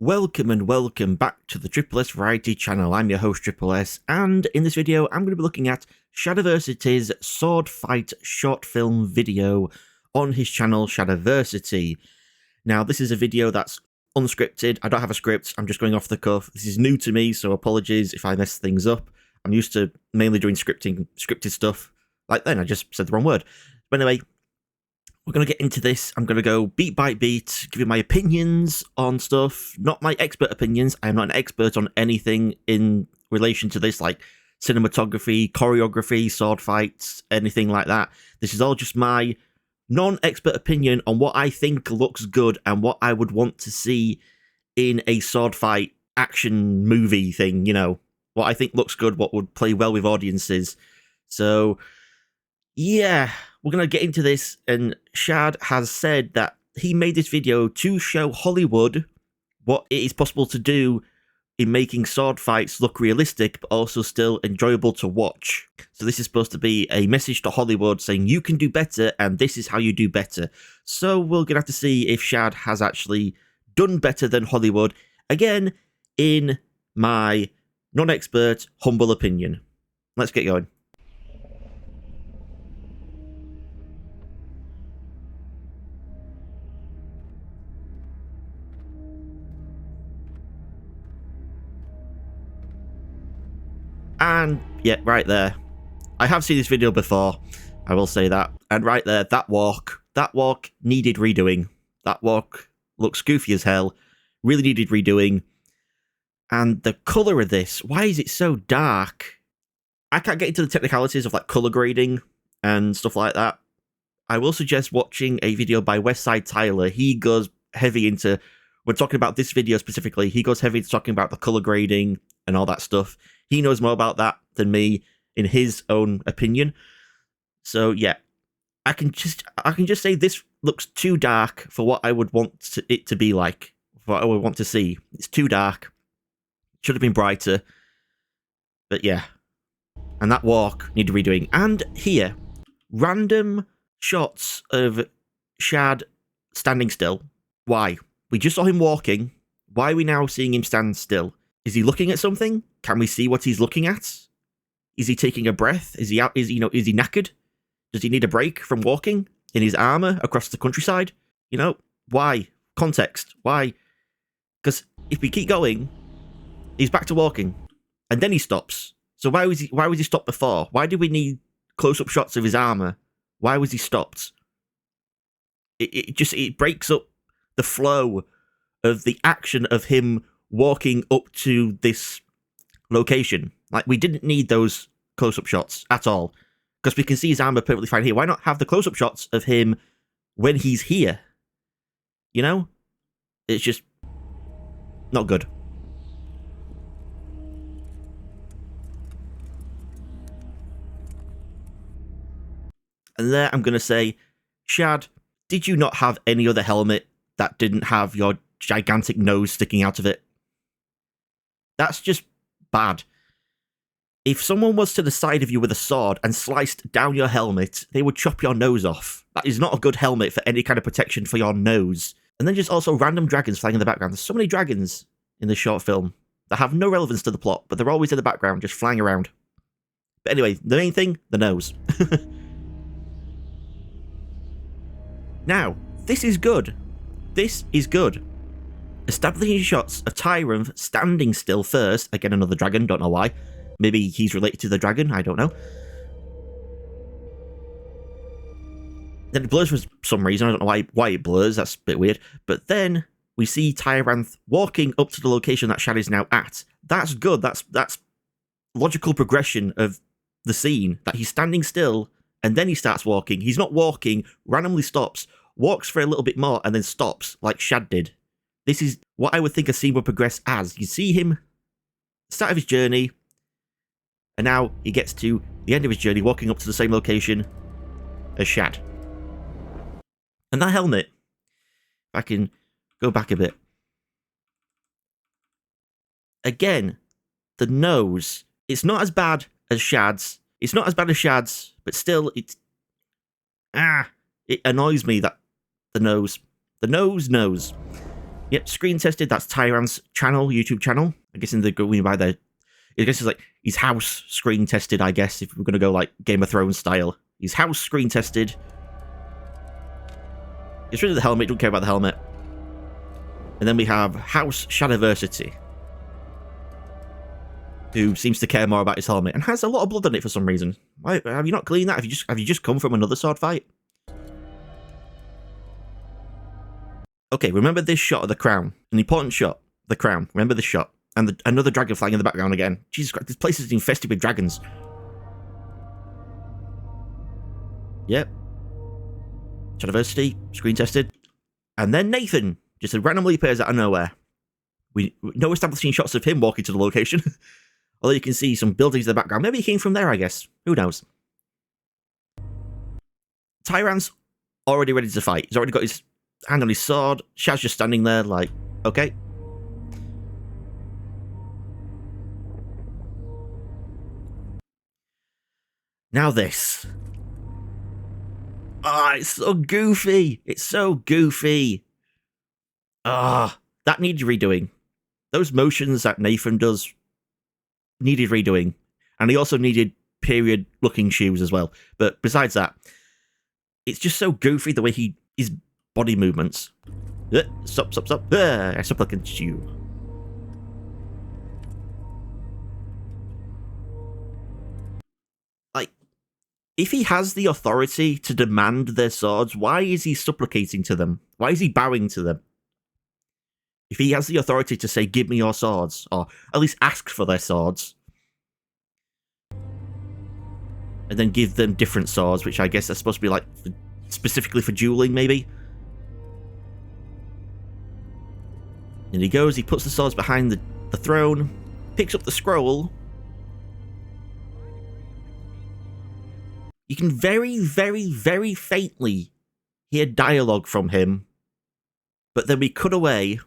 Welcome and welcome back to the Triple S Variety channel. I'm your host Triple S, and in this video I'm going to be looking at Shadiversity's Swordfight short film video on his channel Shadiversity. Now this is a video that's unscripted. I don't have a script, I'm just going off the cuff. This is new to me, so apologies if I mess things up. I'm used to mainly doing scripted stuff. Like then I just said the wrong word. But anyway, we're going to get into this. I'm going to go beat by beat, give you my opinions on stuff, not my expert opinions. I'm not an expert on anything in relation to this, like cinematography, choreography, sword fights, anything like that. This is all just my non-expert opinion on what I think looks good and what I would want to see in a sword fight action movie thing, you know, what I think looks good, what would play well with audiences. So, yeah, we're going to get into this, and Shad has said that he made this video to show Hollywood what it is possible to do in making sword fights look realistic, but also still enjoyable to watch. So this is supposed to be a message to Hollywood saying you can do better, and this is how you do better. So we're going to have to see if Shad has actually done better than Hollywood, again, in my non-expert, humble opinion. Let's get going. And, yeah, right there. I have seen this video before, I will say that. And right there, that walk needed redoing. That walk looks goofy as hell, really needed redoing. And the colour of this, why is it so dark? I can't get into the technicalities of like colour grading and stuff like that. I will suggest watching a video by Westside Tyler. He goes heavy into, we're talking about this video specifically, he goes heavy into talking about the colour grading and all that stuff. He knows more about that than me, in his own opinion. So yeah, I can just say this looks too dark for what I would want it to be like, for what I would want to see. It's too dark. Should have been brighter. But yeah. And that walk needed redoing. And here, random shots of Shad standing still. Why? We just saw him walking. Why are we now seeing him stand still? Is he looking at something? Can we see what he's looking at? Is he taking a breath? Is he out? Is he knackered? Does he need a break from walking in his armor across the countryside? You know, why? Context. Why? Because if we keep going, he's back to walking, and then he stops. So why was he stopped before? Why did we need close-up shots of his armor? Why was he stopped? It breaks up the flow of the action of him walking up to this location. Like, we didn't need those close-up shots at all, because we can see his armor perfectly fine here. Why not have the close-up shots of him when he's here? You know? It's just not good. And there I'm going to say, Shad, did you not have any other helmet that didn't have your gigantic nose sticking out of it? That's just bad. If someone was to the side of you with a sword and sliced down your helmet, they would chop your nose off. That is not a good helmet for any kind of protection for your nose. And then just also random dragons flying in the background. There's so many dragons in this short film that have no relevance to the plot, but they're always in the background, just flying around. But anyway, the main thing, the nose. Now, this is good. This is good. Establishing shots of Tyron standing still first. Again, another dragon, don't know why. Maybe he's related to the dragon, I don't know. Then it blurs for some reason, I don't know why it blurs, that's a bit weird. But then we see Tyranth walking up to the location that Shad is now at. That's good, that's logical progression of the scene, that he's standing still, and then he starts walking. He's not walking, randomly stops, walks for a little bit more, and then stops, like Shad did. This is what I would think a scene would progress as. You see him, start of his journey, and now he gets to the end of his journey, walking up to the same location as Shad. And that helmet, if I can go back a bit. Again, the nose, it's not as bad as Shad's. It's not as bad as Shad's, but still, it annoys me that the nose. Yep, Screen Tested, that's Tyran's channel, YouTube channel. I guess in the going by the, I guess it's like his house screen tested, I guess, if we're going to go like Game of Thrones style. His house screen tested. Gets rid of the helmet, don't care about the helmet. And then we have House Shadiversity, who seems to care more about his helmet and has a lot of blood on it for some reason. Why have you not cleaned that? Have you just come from another sword fight? Okay, remember this shot of the crown. An important shot. The crown. Remember this shot. And another dragon flying in the background again. Jesus Christ, this place is infested with dragons. Yep. Shadiversity, screen tested. And then Nathan just randomly appears out of nowhere. No establishing shots of him walking to the location. Although you can see some buildings in the background. Maybe he came from there, I guess. Who knows? Tyran's already ready to fight. He's already got his hand on his sword. Shad's just standing there like, okay. Now this. Ah, it's so goofy. It's so goofy. Ah, that needed redoing. Those motions that Nathan does needed redoing. And he also needed period-looking shoes as well. But besides that, it's just so goofy the way his body movements. Stop. Stop looking at you. Like, if he has the authority to demand their swords, why is he supplicating to them? Why is he bowing to them? If he has the authority to say, give me your swords, or at least ask for their swords, and then give them different swords, which I guess are supposed to be like specifically for dueling, maybe. And he goes, he puts the swords behind the throne, picks up the scroll. You can very, very, very faintly hear dialogue from him, but then we cut away,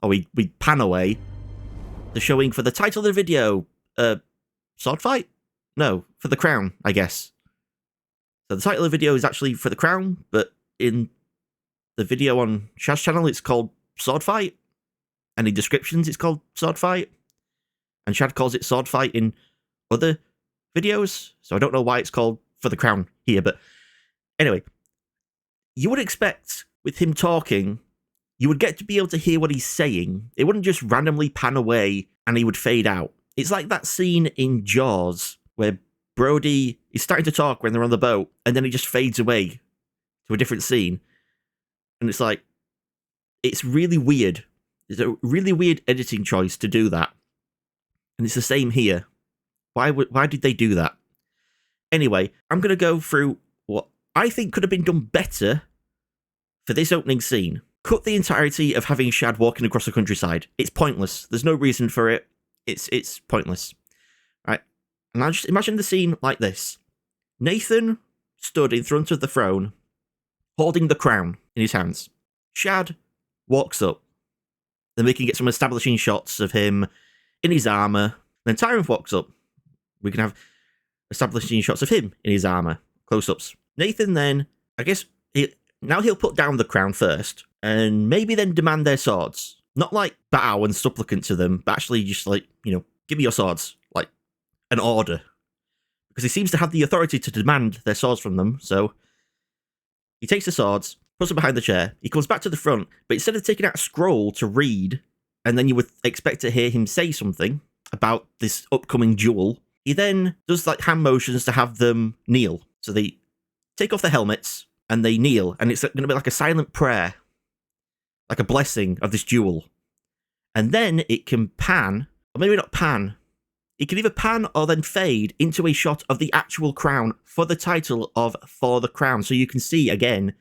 or we pan away, to showing for the title of the video, sword fight? No, for the crown, I guess. So the title of the video is actually for the crown, but in the video on Shad's channel, it's called Sword Fight. And in descriptions, it's called Sword Fight. And Shad calls it Sword Fight in other videos. So I don't know why it's called for the crown here, but anyway. You would expect, with him talking, you would get to be able to hear what he's saying. It wouldn't just randomly pan away and he would fade out. It's like that scene in Jaws, where Brody is starting to talk when they're on the boat, and then he just fades away to a different scene. And it's like, it's really weird. It's a really weird editing choice to do that. And it's the same here. Why did they do that? Anyway, I'm going to go through what I think could have been done better for this opening scene. Cut the entirety of having Shad walking across the countryside. It's pointless. There's no reason for it. It's pointless. Right? And I just imagine the scene like this. Nathan stood in front of the throne, holding the crown in his hands. Shad walks up. Then we can get some establishing shots of him in his armor. Then Tyran walks up. We can have establishing shots of him in his armor. Close-ups. Nathan then, I guess, now he'll put down the crown first, and maybe then demand their swords. Not like bow and supplicant to them, but actually just like, give me your swords. Like, an order. Because he seems to have the authority to demand their swords from them, so he takes the swords, puts them behind the chair, he comes back to the front, but instead of taking out a scroll to read, and then you would expect to hear him say something about this upcoming duel, he then does like hand motions to have them kneel. So they take off their helmets, and they kneel, and it's going to be like a silent prayer, like a blessing of this duel. And then it can pan, or maybe not pan, it can either pan or then fade into a shot of the actual crown for the title of For the Crown. So you can see, again,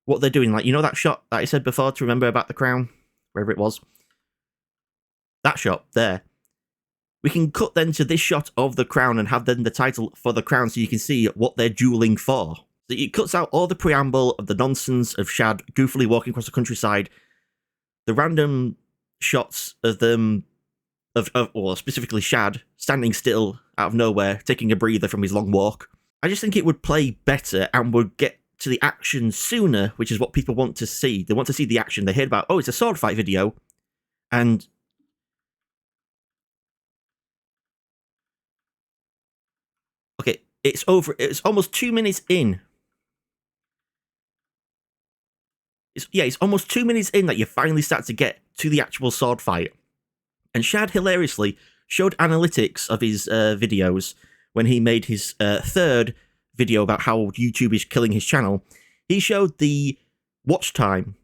what they're doing. Like, that shot that I said before to remember about the crown? Wherever it was. That shot, there. We can cut then to this shot of the crown and have then the title For the Crown so you can see what they're dueling for. So it cuts out all the preamble of the nonsense of Shad goofily walking across the countryside, the random shots of them, or specifically Shad, standing still out of nowhere, taking a breather from his long walk. I just think it would play better and would get to the action sooner, which is what people want to see. They want to see the action. They heard about, oh, it's a sword fight video, and okay, it's over. It's almost 2 minutes in. It's almost 2 minutes in that you finally start to get to the actual sword fight. And Shad hilariously showed analytics of his videos when he made his third video about how YouTube is killing his channel. He showed the watch time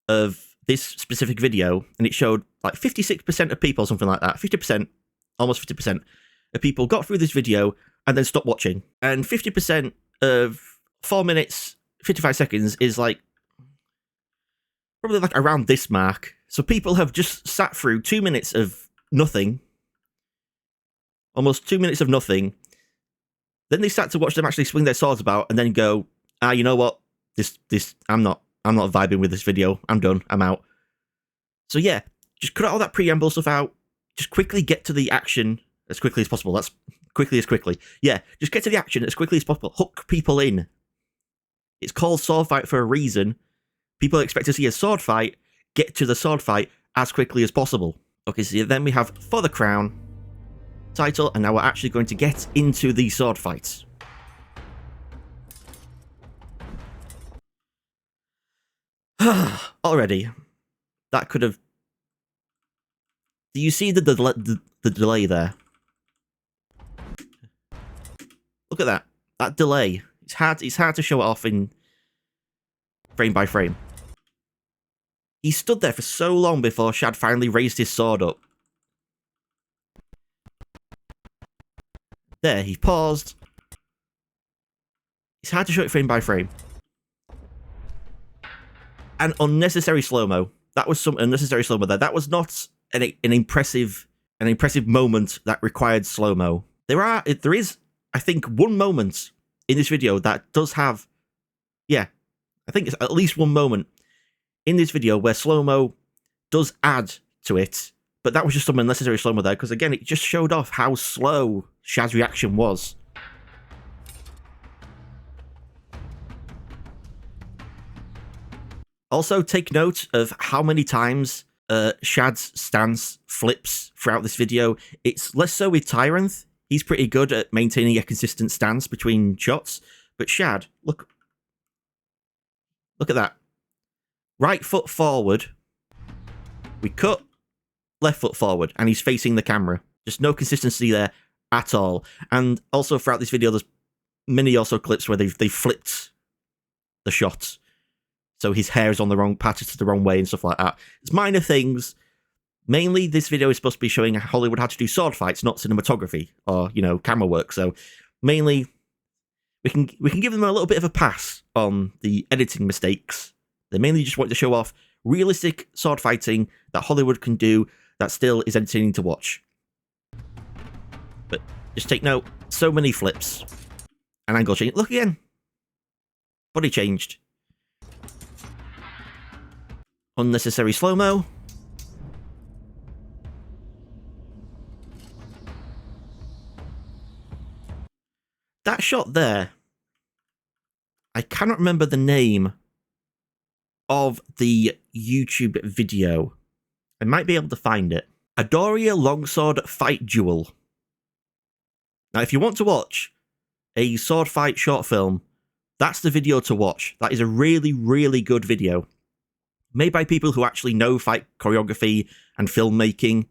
of this specific video, and it showed like 56% of people, something like that, 50%, almost 50% of people got through this video and then stopped watching. And 50% of 4 minutes, 55 seconds is like, probably like around this mark. So people have just sat through 2 minutes of nothing, almost 2 minutes of nothing. Then they start to watch them actually swing their swords about, and then go, you know what? I'm not vibing with this video. I'm done. I'm out. So yeah, just cut all that preamble stuff out. Just quickly get to the action as quickly as possible. That's quickly. Yeah, just get to the action as quickly as possible. Hook people in. It's called sword fight for a reason. People expect to see a sword fight. Get to the sword fight as quickly as possible. Okay, so then we have For the Crown title, and now we're actually going to get into the sword fights. Already, that could have... Do you see the delay there? Look at that. That delay. It's hard to show it off in frame by frame. He stood there for so long before Shad finally raised his sword up. There, he paused. It's hard to show it frame by frame. And unnecessary slow-mo. That was some unnecessary slow-mo there. That was not an impressive moment that required slow-mo. There is, I think, one moment in this video that does have... Yeah, I think it's at least one moment in this video where slow-mo does add to it, but that was just some unnecessary slow-mo there, because again, it just showed off how slow Shad's reaction was. Also, take note of how many times Shad's stance flips throughout this video. It's less so with Tyrant. He's pretty good at maintaining a consistent stance between shots, but Shad, look at that. Right foot forward, we cut, left foot forward, and he's facing the camera. Just no consistency there at all. And also throughout this video, there's many also clips where they've flipped the shot. So his hair is on the wrong, patted to the wrong way and stuff like that. It's minor things. Mainly, this video is supposed to be showing Hollywood how to do sword fights, not cinematography or, you know, camera work. So mainly, we can give them a little bit of a pass on the editing mistakes. They mainly just want to show off realistic sword fighting that Hollywood can do that still is entertaining to watch. But just take note, so many flips. And angle change. Look again. Body changed. Unnecessary slow-mo. That shot there, I cannot remember the name of the YouTube video. I might be able to find it. Adoria Longsword Fight Duel. Now, if you want to watch a sword fight short film, that's the video to watch. That is a really, really good video. Made by people who actually know fight choreography and filmmaking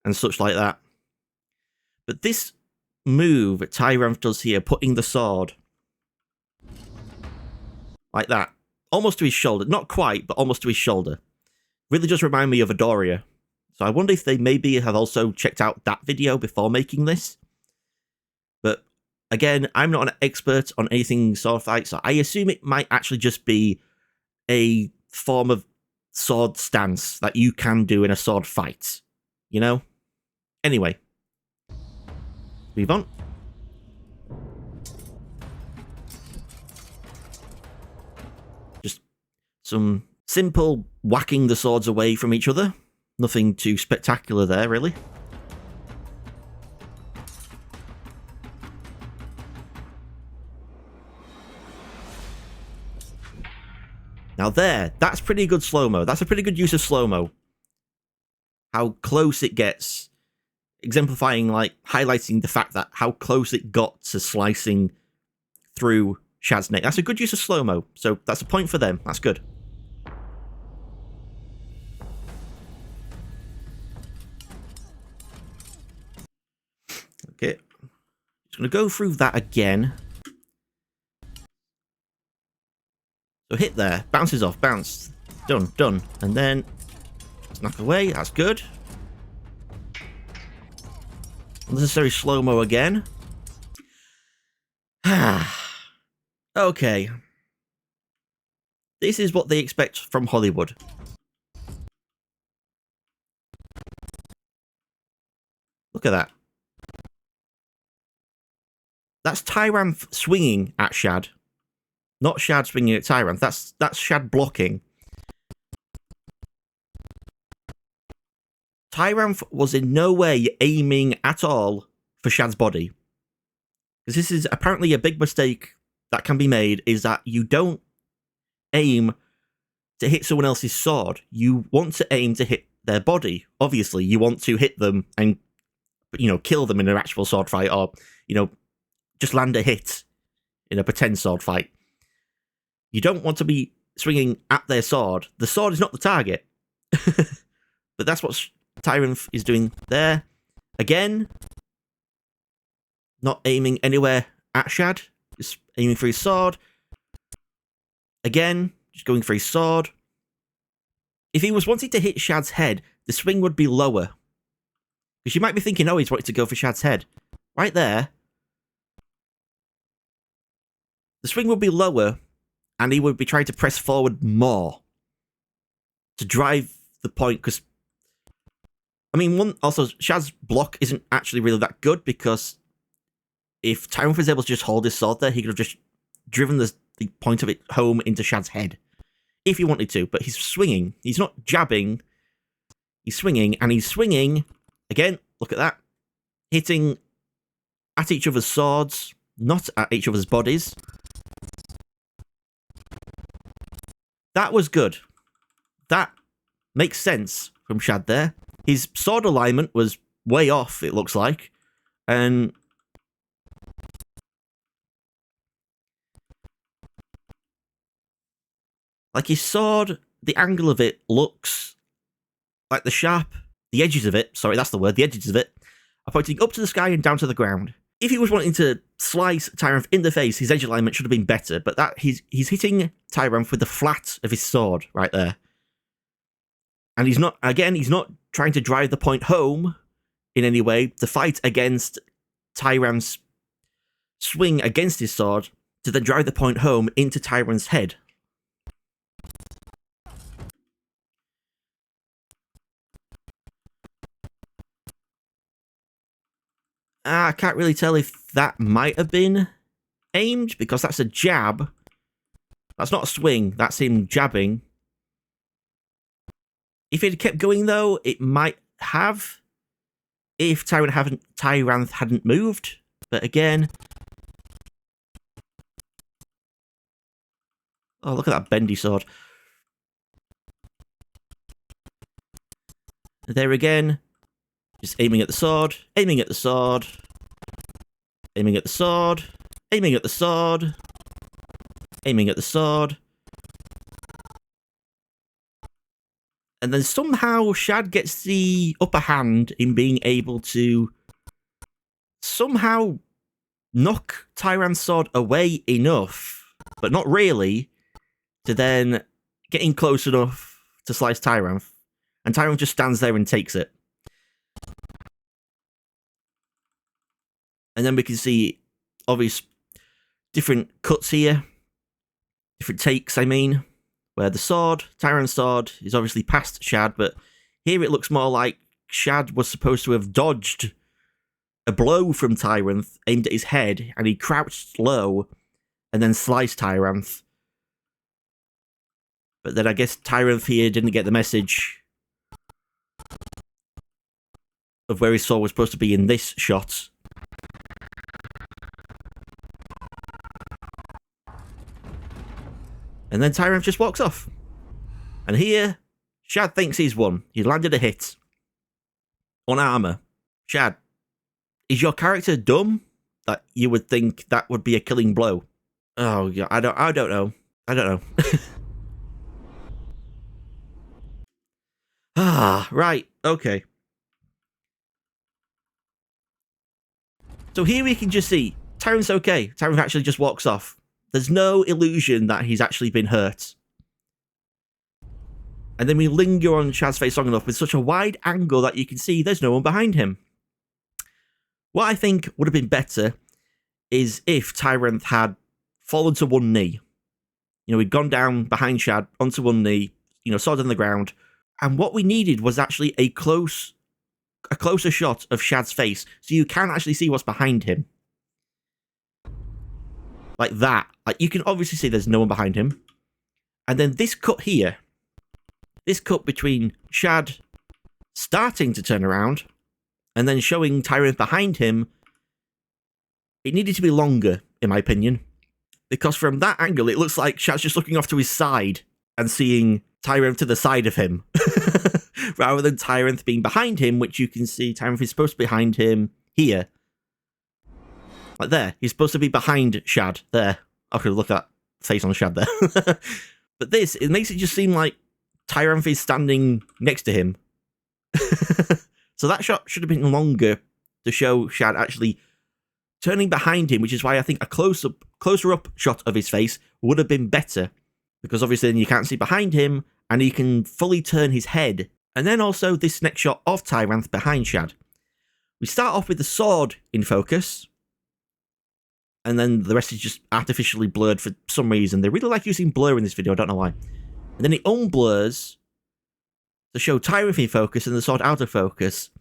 and such like that. But this move Tyranth does here, putting the sword like that, almost to his shoulder. Not quite, but almost to his shoulder. Really does remind me of Adoria. So I wonder if they maybe have also checked out that video before making this. But again, I'm not an expert on anything sword fight, so I assume it might actually just be a form of sword stance that you can do in a sword fight. You know? Anyway. Move on. Just some simple whacking the swords away from each other. Nothing too spectacular there, really. Now there, that's pretty good slow-mo. That's a pretty good use of slow-mo. How close it gets. Exemplifying, like, highlighting the fact that how close it got to slicing through Shad's neck. That's a good use of slow-mo. So that's a point for them. That's good. Okay. Just going to go through that again. So hit there. Bounces off. Bounce. Done. Done. And then knock away. That's good. Unnecessary slow-mo again. Okay. This is what they expect from Hollywood. Look at that. That's Tyranth swinging at Shad. Not Shad swinging at Tyranth. That's Shad blocking. Tyranth was in no way aiming at all for Shad's body. Because this is apparently a big mistake that can be made, is that you don't aim to hit someone else's sword. You want to aim to hit their body. Obviously, you want to hit them and, you know, kill them in an actual sword fight, or, you know, just land a hit in a pretend sword fight. You don't want to be swinging at their sword. The sword is not the target. But that's what Tyranth is doing there. Again, not aiming anywhere at Shad. Just aiming for his sword. Again, just going for his sword. If he was wanting to hit Shad's head, the swing would be lower. Because you might be thinking, oh, he's wanting to go for Shad's head. Right there. The swing would be lower, and he would be trying to press forward more. To drive the point, because I mean, also, Shad's block isn't actually really that good, because if Tyranth was able to just hold his sword there, he could have just driven the point of it home into Shad's head. If he wanted to, but he's swinging. He's not jabbing. He's swinging, and he's swinging. Again, look at that. Hitting at each other's swords, not at each other's bodies. That was good. That makes sense from Shad there. His sword alignment was way off, it looks like. And like his sword, the angle of it looks like the edges of it, sorry, that's the word, the edges of it are pointing up to the sky and down to the ground. If he was wanting to slice Tyranth in the face, his edge alignment should have been better, but that he's hitting Tyranth with the flat of his sword right there. And he's not trying to drive the point home in any way to fight against Tyranth's swing against his sword to then drive the point home into Tyranth's head. I can't really tell if that might have been aimed, because that's a jab. That's not a swing, that's him jabbing. If it had kept going, though, it might have, if Tyranth hadn't moved. But again, oh, look at that bendy sword. There again, just aiming at the sword, aiming at the sword, aiming at the sword, aiming at the sword, aiming at the sword. And then somehow Shad gets the upper hand in being able to somehow knock Tyranth's sword away enough, but not really, to then getting close enough to slice Tyranth. And Tyranth just stands there and takes it. And then we can see obvious different cuts here. Different takes, I mean. Where the sword, Tyranth's sword, is obviously past Shad, but here it looks more like Shad was supposed to have dodged a blow from Tyranth aimed at his head, and he crouched low and then sliced Tyranth. But then I guess Tyranth here didn't get the message of where his sword was supposed to be in this shot. And then Tyranth just walks off. And here, Shad thinks he's won. He landed a hit. On armor. Shad, is your character dumb? That you would think that would be a killing blow? Oh, yeah, I don't know. I don't know. Right, okay. So here we can just see, Tyranth's okay. Tyranth actually just walks off. There's no illusion that he's actually been hurt. And then we linger on Shad's face long enough with such a wide angle that you can see there's no one behind him. What I think would have been better is if Tyranth had fallen to one knee. You know, he'd gone down behind Shad onto one knee, you know, sword on the ground. And what we needed was actually a closer shot of Shad's face, so you can actually see what's behind him. Like that. Like, you can obviously see there's no one behind him. And then this cut here, this cut between Shad starting to turn around and then showing Tyranth behind him, it needed to be longer, in my opinion. Because from that angle, it looks like Shad's just looking off to his side and seeing Tyranth to the side of him. Rather than Tyranth being behind him, which you can see Tyranth is supposed to be behind him here. Like there. He's supposed to be behind Shad. There. Okay, look at that face on Shad there. But this, it makes it just seem like Tyranth is standing next to him. So that shot should have been longer to show Shad actually turning behind him, which is why I think a closer up shot of his face would have been better. Because obviously then you can't see behind him, and he can fully turn his head. And then also this next shot of Tyranth behind Shad. We start off with the sword in focus, and then the rest is just artificially blurred for some reason. They really like using blur in this video, I don't know why. And then it unblurs to show Tyranth in focus and the sword out of focus.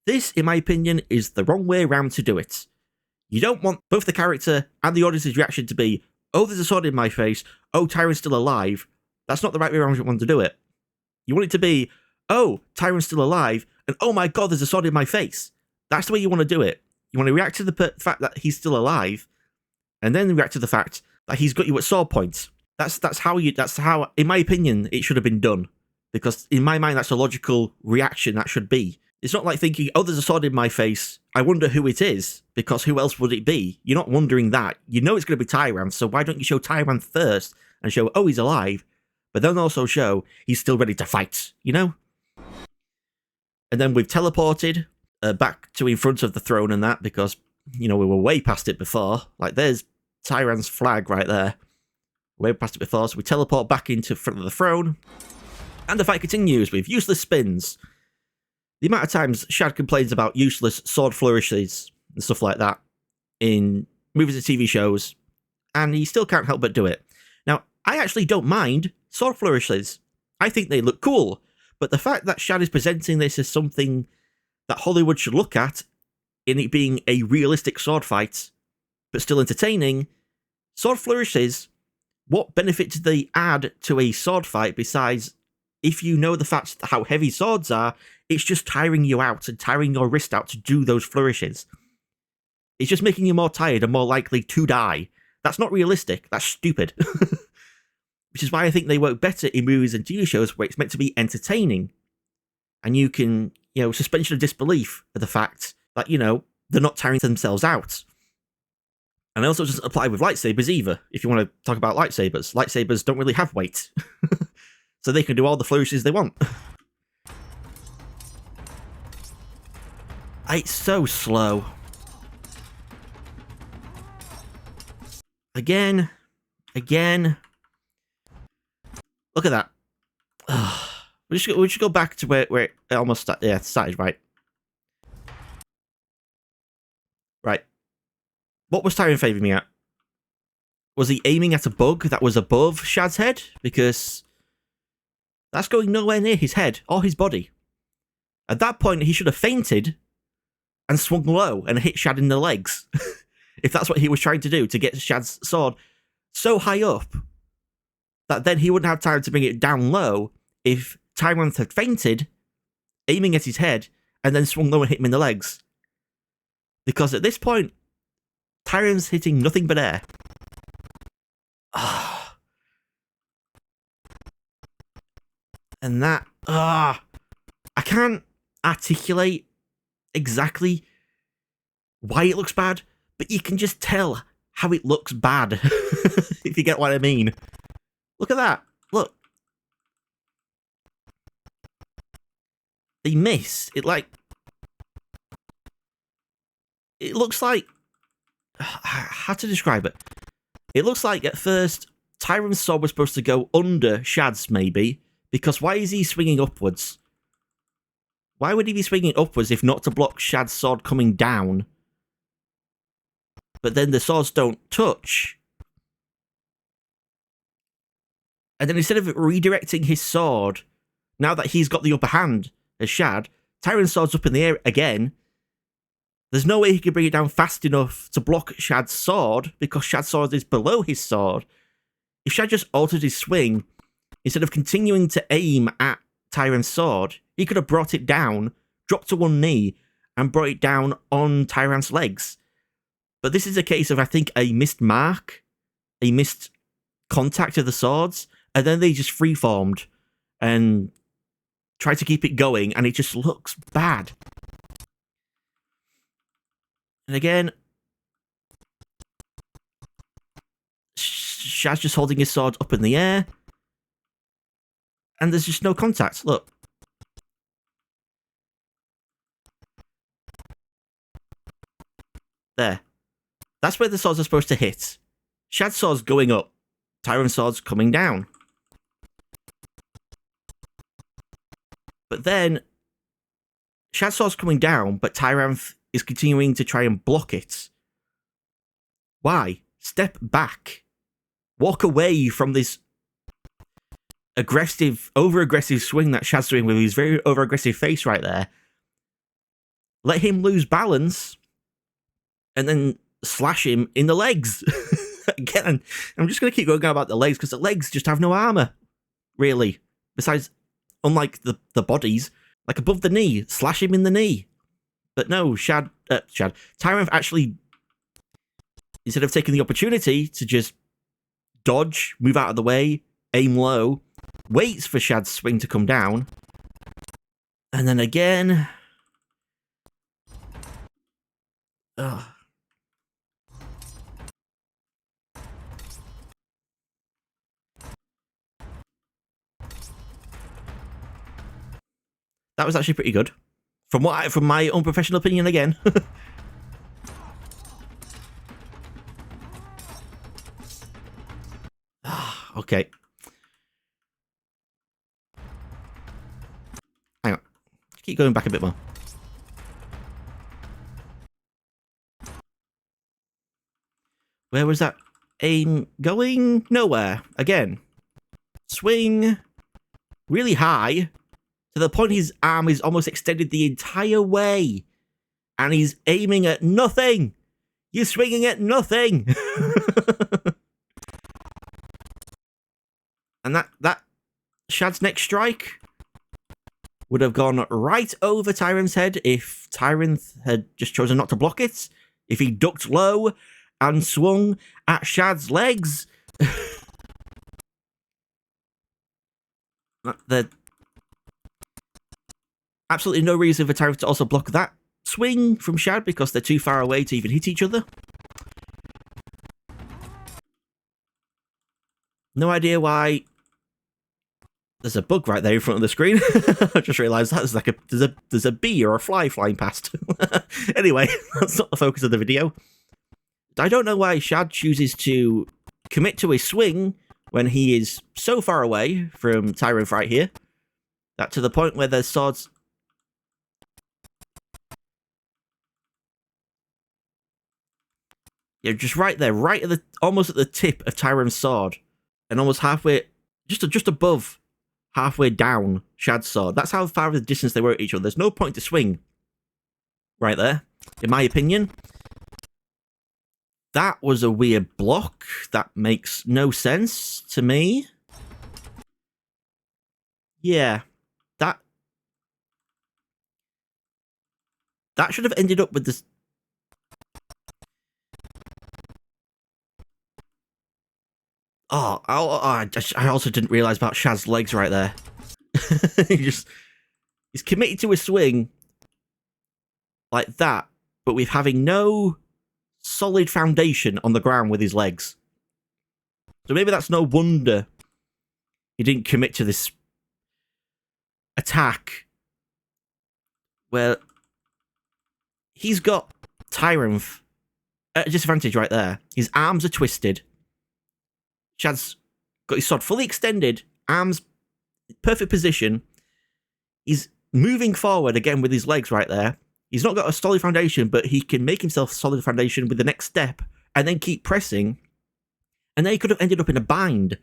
This, in my opinion, is the wrong way around to do it. You don't want both the character and the audience's reaction to be, oh, there's a sword in my face, oh, Tyranth's still alive. That's not the right way around you want to do it. You want it to be, oh, Tyranth's still alive, and oh my god, there's a sword in my face. That's the way you want to do it. You want to react to the fact that he's still alive, and then react to the fact that he's got you at sword point. That's how, in my opinion, it should have been done. Because in my mind, that's a logical reaction that should be. It's not like thinking, oh, there's a sword in my face, I wonder who it is, because who else would it be? You're not wondering that. You know it's going to be Tyranth, so why don't you show Tyranth first, and show, oh, he's alive, but then also show he's still ready to fight, you know? And then we've teleported back to in front of the throne and that, because, you know, we were way past it before. Like, there's Tyranth's flag right there. Way past it before, so we teleport back into front of the throne. And the fight continues with useless spins. The amount of times Shad complains about useless sword flourishes and stuff like that in movies and TV shows, and he still can't help but do it. Now, I actually don't mind sword flourishes. I think they look cool, but the fact that Shad is presenting this as something that Hollywood should look at, in it being a realistic sword fight, but still entertaining, sword flourishes, what benefit do they add to a sword fight besides, if you know the fact how heavy swords are, it's just tiring you out and tiring your wrist out to do those flourishes. It's just making you more tired and more likely to die. That's not realistic. That's stupid. Which is why I think they work better in movies and TV shows where it's meant to be entertaining. And you can, you know, suspension of disbelief for the fact that, you know, they're not tiring themselves out. And it also doesn't apply with lightsabers either, if you want to talk about lightsabers. Lightsabers don't really have weight. So they can do all the flourishes they want. It's so slow. Again. Look at that. We should go back to where it almost started, right? Right. What was Tyranth aiming at? Was he aiming at a bug that was above Shad's head? Because that's going nowhere near his head or his body. At that point, he should have fainted and swung low and hit Shad in the legs. If that's what he was trying to do, to get Shad's sword so high up that then he wouldn't have time to bring it down low if Tyranth had fainted, aiming at his head, and then swung low and hit him in the legs. Because at this point, Tyranth's hitting nothing but air. And that, I can't articulate exactly why it looks bad, but you can just tell how it looks bad, if you get what I mean. Look at that. Look. They miss. It looks like, how to describe it? It looks like at first Tyrant's sword was supposed to go under Shad's, maybe, because why is he swinging upwards? Why would he be swinging upwards if not to block Shad's sword coming down? But then the swords don't touch. And then instead of redirecting his sword, now that he's got the upper hand as Shad, Tyrant's sword's up in the air again. There's no way he can bring it down fast enough to block Shad's sword, because Shad's sword is below his sword. If Shad just altered his swing, instead of continuing to aim at Tyrant's sword, he could have brought it down, dropped to one knee, and brought it down on Tyrant's legs. But this is a case of, I think, a missed mark, a missed contact of the swords, and then they just freeformed and tried to keep it going, and it just looks bad. And again, Shad's just holding his sword up in the air, and there's just no contact. Look. There. That's where the swords are supposed to hit. Shad's sword's going up. Tyrant's sword's coming down. But then, Shad's sword's coming down, but Tyrant is continuing to try and block it. Why? Step back. Walk away from this aggressive, over-aggressive swing that Shad's doing with his very over-aggressive face right there. Let him lose balance, and then slash him in the legs. Again, I'm just going to keep going on about the legs, because the legs just have no armor, really. Besides, unlike the bodies, like above the knee, slash him in the knee. But no, Tyrant actually, instead of taking the opportunity to just dodge, move out of the way, aim low, waits for Shad's swing to come down, and then again... Ugh. That was actually pretty good. From my unprofessional opinion again. Okay. Hang on. Keep going back a bit more. Where was that aim going? Nowhere. Again. Swing. Really high. To the point his arm is almost extended the entire way. And he's aiming at nothing. You're swinging at nothing. And that Shad's next strike would have gone right over Tyrant's head if Tyrant had just chosen not to block it. If he ducked low and swung at Shad's legs. There's absolutely no reason for Tyrant to also block that swing from Shad, because they're too far away to even hit each other. No idea why. There's a bug right there in front of the screen. I just realised that there's a bee or a fly flying past. Anyway, that's not the focus of the video. I don't know why Shad chooses to commit to a swing when he is so far away from Tyrant right here. That to the point where there's swords... Yeah, just right there, right at almost at the tip of Tyrant's sword. And almost halfway, just above, halfway down Shad's sword. That's how far of the distance they were at each other. There's no point to swing right there, in my opinion. That was a weird block. That makes no sense to me. Yeah, that should have ended up with this. Oh, I also didn't realise about Shad's legs right there. he's committed to a swing like that, but with having no solid foundation on the ground with his legs. So maybe that's no wonder he didn't commit to this attack where he's got Tyrant at a disadvantage right there. His arms are twisted. Shad's got his sword fully extended, arms perfect position. He's moving forward again with his legs right there. He's not got a solid foundation, but he can make himself solid foundation with the next step and then keep pressing. And then he could have ended up in a bind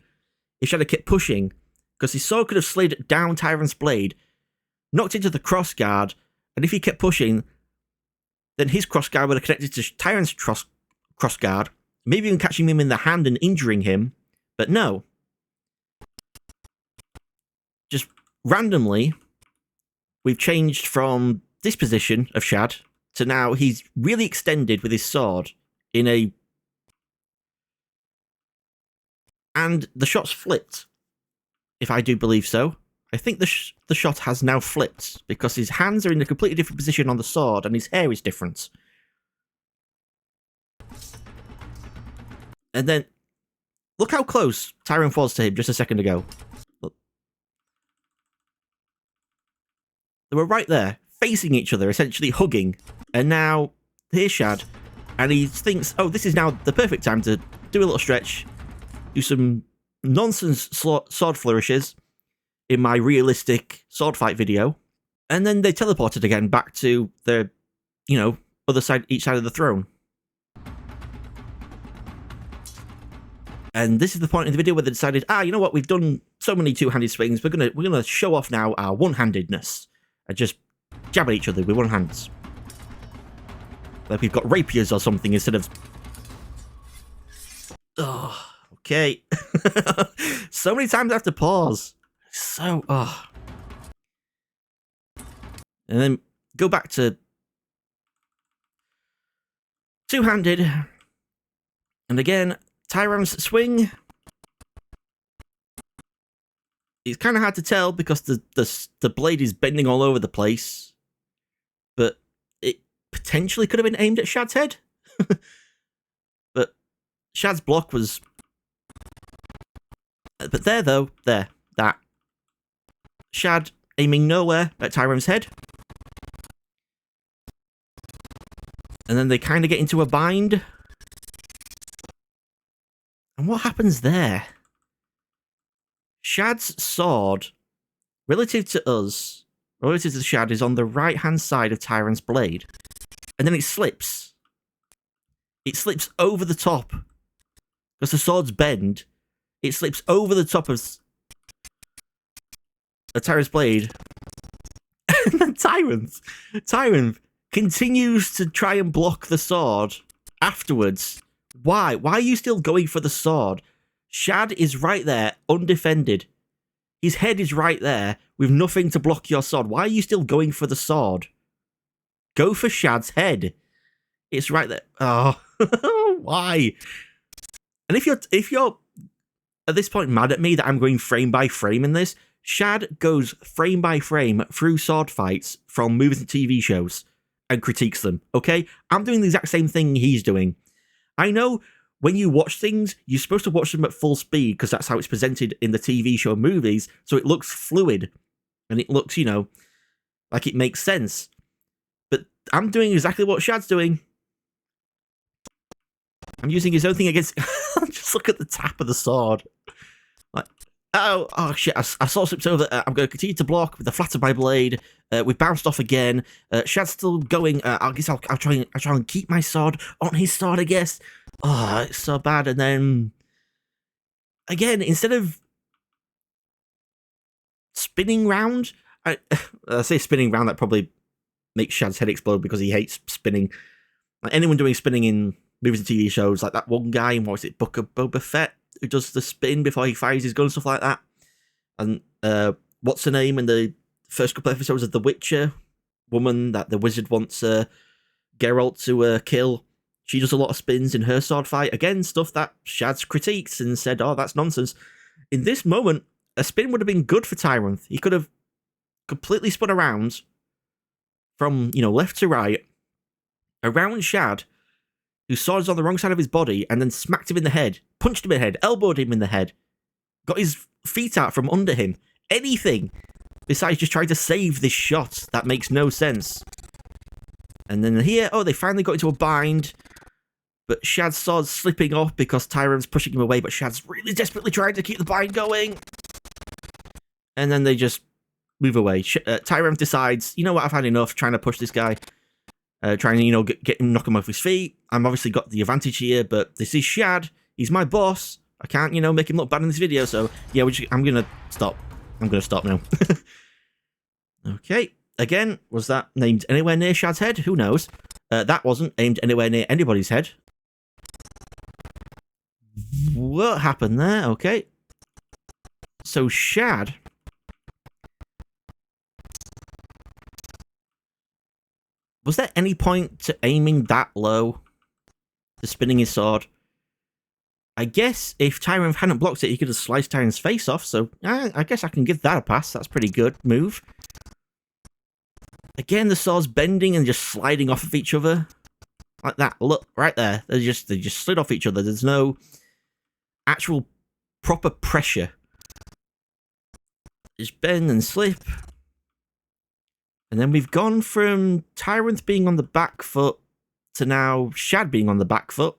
if Shad had kept pushing, because his sword could have slid down Tyrant's blade, knocked into the crossguard, and if he kept pushing, then his crossguard would have connected to Tyrant's crossguard, maybe even catching him in the hand and injuring him. But no. Just randomly, we've changed from this position of Shad to now he's really extended with his sword in a... And the shot's flipped, if I do believe so. I think the shot has now flipped because his hands are in a completely different position on the sword and his hair is different. And then, look how close Tyrant was to him just a second ago. Look. They were right there, facing each other, essentially hugging. And now, here's Shad, and he thinks, oh, this is now the perfect time to do a little stretch, do some nonsense sword flourishes in my realistic sword fight video, and then they teleported again back to the, you know, other side, each side of the throne. And this is the point in the video where they decided, you know what, we've done so many two-handed swings, we're gonna show off now our one-handedness and just jab at each other with one hand. Like we've got rapiers or something instead of... Oh, okay. So many times I have to pause. So, And then go back to two-handed. And again, Tyrant's swing. It's kind of hard to tell because the blade is bending all over the place. But it potentially could have been aimed at Shad's head. But Shad's block was... But there, though, that. Shad aiming nowhere at Tyrant's head. And then they kind of get into a bind. And what happens there? Shad's sword, relative to us, relative to Shad, is on the right-hand side of Tyrant's blade. And then it slips. It slips over the top. Because the sword's bend. It slips over the top of Tyrant's blade. And then Tyrant continues to try and block the sword afterwards. Why? Why are you still going for the sword? Shad is right there, undefended. His head is right there, with nothing to block your sword. Why are you still going for the sword? Go for Shad's head. It's right there. Oh, why? And if you're at this point mad at me that I'm going frame by frame in this, Shad goes frame by frame through sword fights from movies and TV shows and critiques them, okay? I'm doing the exact same thing he's doing. I know when you watch things, you're supposed to watch them at full speed because that's how it's presented in the TV show and movies, so it looks fluid and it looks, you know, like it makes sense. But I'm doing exactly what Shad's doing. I'm using his own thing against... Just look at the tap of the sword. Like, oh shit, I saw slipped over. I'm going to continue to block with the flat of my blade. We've bounced off again. Shad's still going. I guess I'll try and keep my sword on his sword, I guess. Oh, it's so bad. And then, again, instead of spinning round, I say spinning round, that probably makes Shad's head explode because he hates spinning. Like anyone doing spinning in movies and TV shows, like that one guy in, what was it, Book of Boba Fett, who does the spin before he fires his gun and stuff like that. And what's her name in the first couple of episodes of The Witcher? Woman that the wizard wants Geralt to kill. She does a lot of spins in her sword fight. Again, stuff that Shad's critiqued and said, oh, that's nonsense. In this moment, a spin would have been good for Tyrant. He could have completely spun around from, left to right, around Shad, whose sword is on the wrong side of his body, and then smacked him in the head, punched him in the head, elbowed him in the head, got his feet out from under him. Anything besides just trying to save this shot. That makes no sense. And then here, they finally got into a bind, but Shad's sword's slipping off because Tyrant's pushing him away, but Shad's really desperately trying to keep the bind going. And then they just move away. Tyrant decides, you know what, I've had enough trying to push this guy. Trying to, get him, knock him off his feet. I'm obviously got the advantage here, but this is Shad. He's my boss. I can't, make him look bad in this video, so yeah, I'm going to stop. I'm going to stop now. Okay. Again, was that aimed anywhere near Shad's head? Who knows? That wasn't aimed anywhere near anybody's head. What happened there? Okay. So Shad... Was there any point to aiming that low? To spinning his sword? I guess if Tyrant hadn't blocked it, he could have sliced Tyrant's face off, so I guess I can give that a pass. That's a pretty good move. Again, the sword's bending and just sliding off of each other. Like that. Look, right there. They just slid off each other. There's no actual proper pressure. Just bend and slip. And then we've gone from Tyrant being on the back foot to now Shad being on the back foot.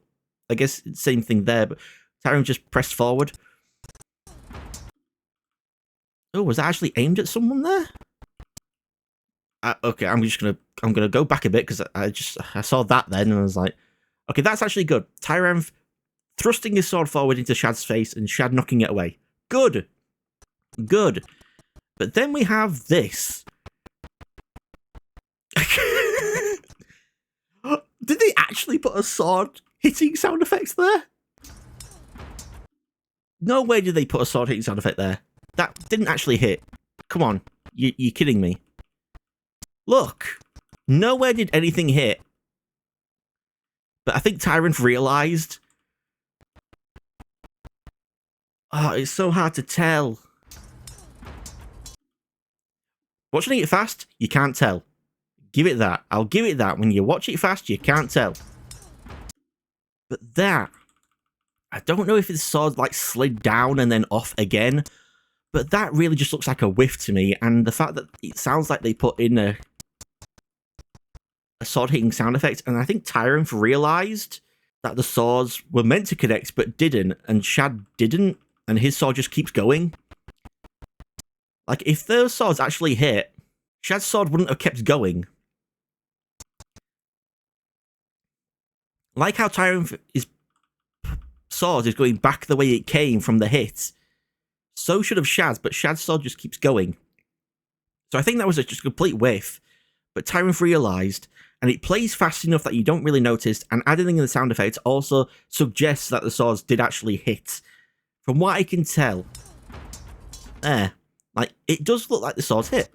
I guess same thing there, but Tyrant just pressed forward. Oh, was that actually aimed at someone there? Okay, I'm gonna go back a bit because I saw that then and I was like, okay, that's actually good. Tyrant thrusting his sword forward into Shad's face and Shad knocking it away. Good. Good. But then we have this. Did they actually put a sword hitting sound effects there? No way did they put a sword hitting sound effect there. That didn't actually hit. Come on. You're kidding me. Look. Nowhere did anything hit. But I think Tyrant realised. Oh, it's so hard to tell. Watching it fast, you can't tell. Give it that. I'll give it that. When you watch it fast, you can't tell. But that... I don't know if the sword like slid down and then off again, but that really just looks like a whiff to me, and the fact that it sounds like they put in a sword hitting sound effect, and I think Tyrant realised that the swords were meant to connect but didn't, and Shad didn't, and his sword just keeps going. Like, if those swords actually hit, Shad's sword wouldn't have kept going. Like how Tyrant sword is going back the way it came from the hit. So should have Shad's, but Shad's sword just keeps going. So I think that was just a complete whiff. But Tyrant realised, and it plays fast enough that you don't really notice, and adding in the sound effects also suggests that the swords did actually hit. From what I can tell. There. Like, it does look like the swords hit.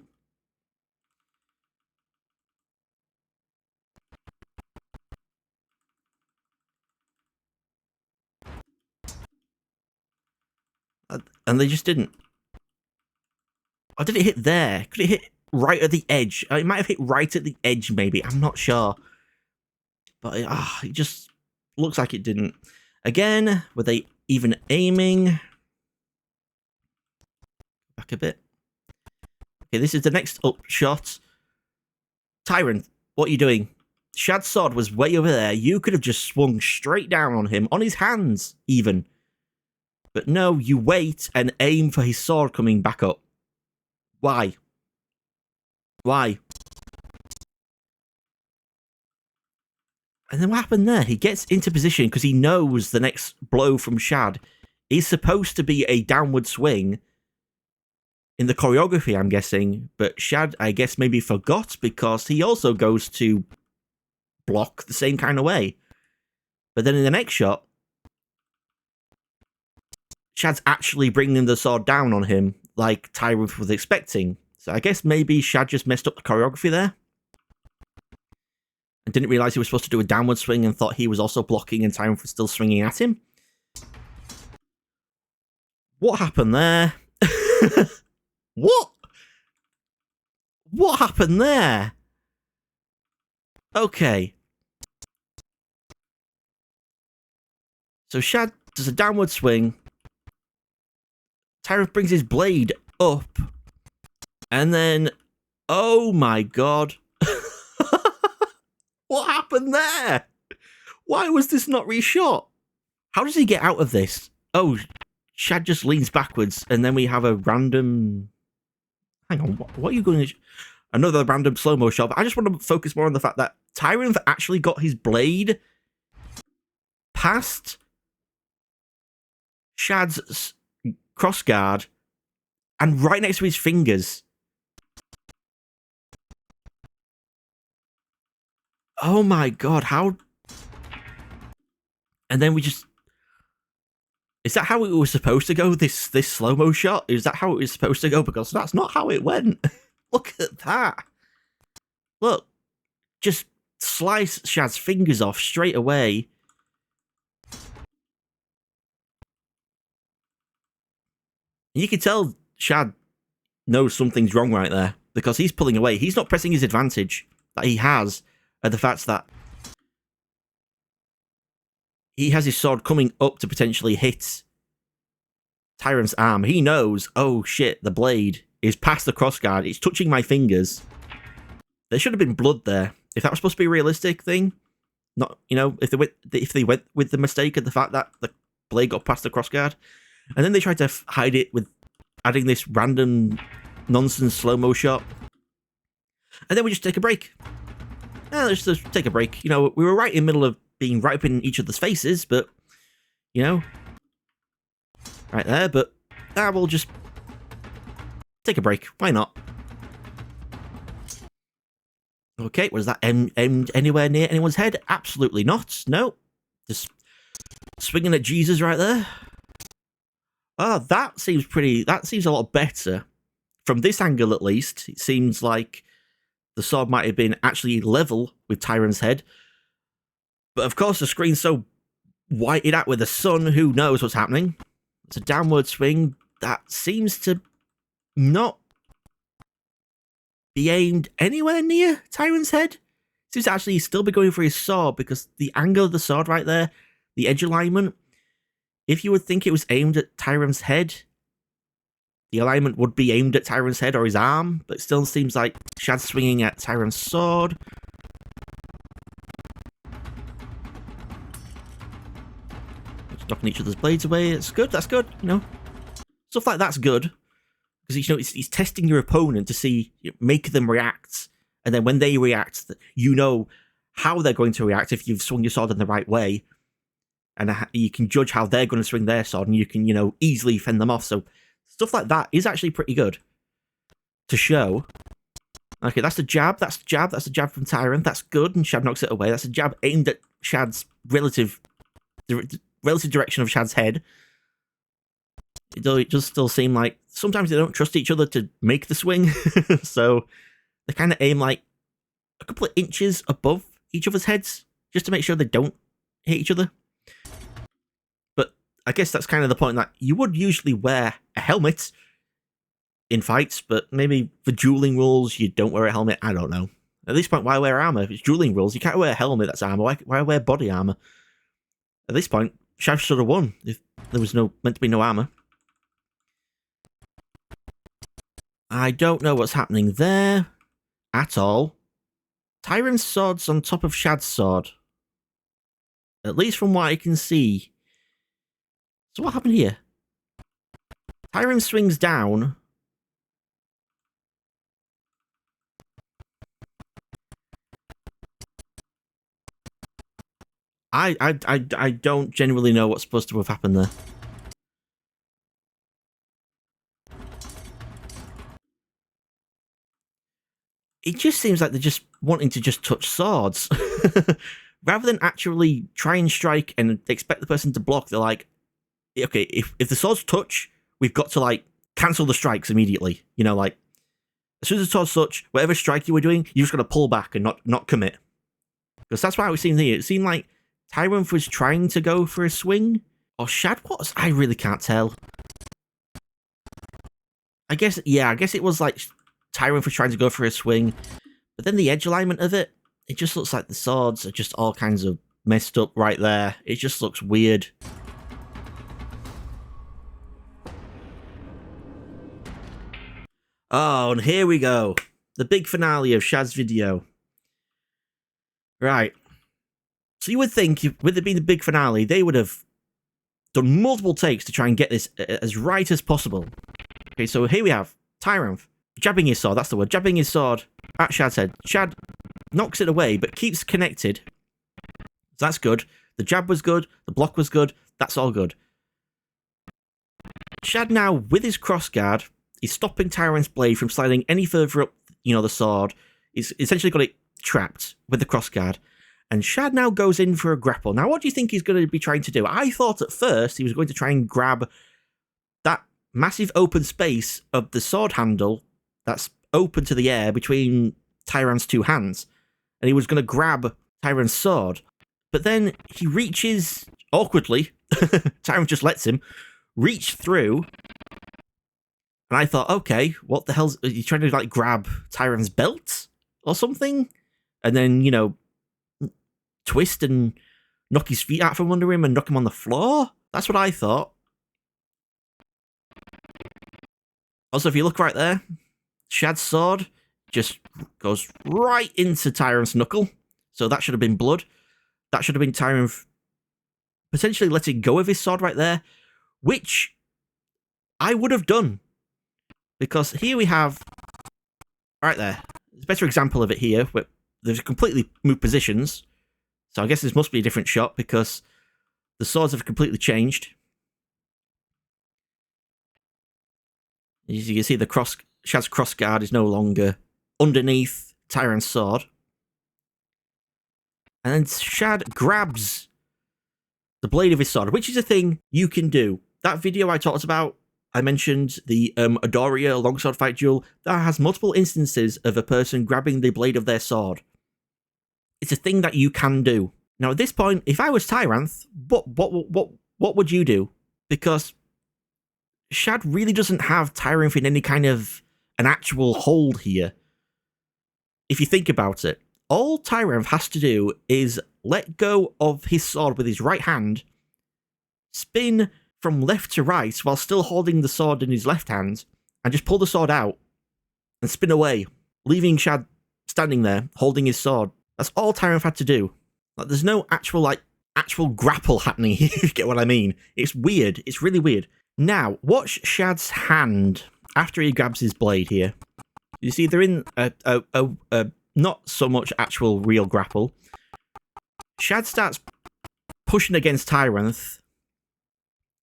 And they just didn't. Or did it hit there? Could it hit right at the edge? It might have hit right at the edge, maybe. I'm not sure. But it just looks like it didn't. Again, were they even aiming? Back a bit. Okay, this is the next up shot. Tyrant, what are you doing? Shad's sword was way over there. You could have just swung straight down on him, on his hands, even. But no, you wait and aim for his sword coming back up. Why? Why? And then what happened there? He gets into position because he knows the next blow from Shad is supposed to be a downward swing in the choreography, I'm guessing. But Shad, I guess, maybe forgot because he also goes to block the same kind of way. But then in the next shot, Shad's actually bringing the sword down on him, like Tyrant was expecting. So I guess maybe Shad just messed up the choreography there. And didn't realise he was supposed to do a downward swing and thought he was also blocking and Tyrant was still swinging at him. What happened there? What? What happened there? Okay. So Shad does a downward swing. Tyrant brings his blade up. And then, oh my god. What happened there? Why was this not reshot? How does he get out of this? Oh, Shad just leans backwards, and then we have a random... Hang on, what are you going to... Another random slow-mo shot. But I just want to focus more on the fact that Tyrant actually got his blade past Shad's crossguard and right next to his fingers. Oh my god, how... And then we just... Is that how it was supposed to go, this slow-mo shot? Is that how it was supposed to go? Because that's not how it went. Look at that. Look. Just slice Shad's fingers off straight away. You can tell Shad knows something's wrong right there. Because he's pulling away. He's not pressing his advantage that he has at the fact that he has his sword coming up to potentially hit Tyrant's arm. He knows, oh shit, the blade is past the crossguard. It's touching my fingers. There should have been blood there. If that was supposed to be a realistic thing, not, you know, if they went with the mistake of the fact that the blade got past the crossguard, and then they tried to hide it with adding this random nonsense slow-mo shot, and then we just take a break. Let's just take a break. You know, we were right in the middle of being right up in each other's faces, but, you know, right there, but we'll just take a break. Why not? Okay, was that aimed anywhere near anyone's head? Absolutely not. No. Just swinging at Jesus right there. Oh, that seems a lot better. From this angle, at least, it seems like the sword might have been actually level with Tyrant's head. But of course, the screen's so whited out with the sun, who knows what's happening. It's a downward swing that seems to not be aimed anywhere near Tyrant's head. Seems to actually still be going for his sword, because the angle of the sword right there, the edge alignment, if you would think it was aimed at Tyrant's head, the alignment would be aimed at Tyrant's head or his arm, but it still seems like Shad's swinging at Tyrant's sword. Just knocking each other's blades away. It's good, that's good, you know. Stuff like that's good. Because, you know, he's testing your opponent to see, make them react. And then when they react, you know how they're going to react if you've swung your sword in the right way. And you can judge how they're going to swing their sword, and you can, you know, easily fend them off. So stuff like that is actually pretty good to show. Okay, that's the jab, that's the jab, that's the jab from Tyrant. That's good, and Shad knocks it away. That's a jab aimed at Shad's relative direction of Shad's head. It does still seem like sometimes they don't trust each other to make the swing, so they kind of aim like a couple of inches above each other's heads just to make sure they don't hit each other. But I guess that's kind of the point, that you would usually wear a helmet in fights, but maybe for dueling rules you don't wear a helmet. I don't know. At this point, why wear armor? If it's dueling rules, you can't wear a helmet that's armor. Why wear body armor? At this point, Shad should have won if there was meant to be no armor. I don't know what's happening there at all. Tyrant's sword's on top of Shad's sword. At least from what I can see. So what happened here? Tyrant swings down. I don't genuinely know what's supposed to have happened there. It just seems like they're just wanting to just touch swords. Rather than actually try and strike and expect the person to block, they're like, okay, if the swords touch, we've got to, like, cancel the strikes immediately. You know, like, as soon as the swords touch, whatever strike you were doing, you're just going to pull back and not commit. Because that's why it seemed here. It seemed like Tyrant was trying to go for a swing. Or Shad was? I really can't tell. I guess it was like Tyrant was trying to go for a swing, but then the edge alignment of it, it just looks like the swords are just all kinds of messed up right there. It just looks weird. Oh, and here we go. The big finale of Shad's video. Right. So you would think, with it being the big finale, they would have done multiple takes to try and get this as right as possible. Okay, so here we have Tyrant jabbing his sword, that's the word, jabbing his sword at Shad's head. Shad knocks it away, but keeps connected. So that's good. The jab was good, the block was good, that's all good. Shad now, with his crossguard, is stopping Tyrant's blade from sliding any further up, the sword. He's essentially got it trapped with the crossguard. And Shad now goes in for a grapple. Now, what do you think he's going to be trying to do? I thought at first he was going to try and grab that massive open space of the sword handle that's open to the air between Tyrant's two hands. And he was going to grab Tyrant's sword. But then he reaches, awkwardly, Tyrant just lets him, reach through. And I thought, okay, what the hell's... Are you trying to, grab Tyrant's belt or something? And then, twist and knock his feet out from under him and knock him on the floor? That's what I thought. Also, if you look right there, Shad's sword just goes right into Tyrant's knuckle. So that should have been blood. That should have been Tyrant potentially letting go of his sword right there, which I would have done. Because here we have, right there, there's a better example of it here, where there's completely moved positions. So I guess this must be a different shot because the swords have completely changed. As you can see, Shad's crossguard is no longer underneath Tyrant's sword. And then Shad grabs the blade of his sword, which is a thing you can do. That video I talked about, I mentioned the Adoria longsword fight duel, that has multiple instances of a person grabbing the blade of their sword. It's a thing that you can do. Now, at this point, if I was Tyrant, what would you do? Because Shad really doesn't have Tyrant in any kind of an actual hold here. If you think about it, all Tyrant has to do is let go of his sword with his right hand, spin from left to right while still holding the sword in his left hand, and just pull the sword out and spin away, leaving Shad standing there holding his sword. That's all Tyrant had to do. There's no actual grapple happening here, if you get what I mean. It's weird. It's really weird. Now, watch Shad's hand after he grabs his blade here. You see, they're in a not so much actual real grapple. Shad starts pushing against Tyrant.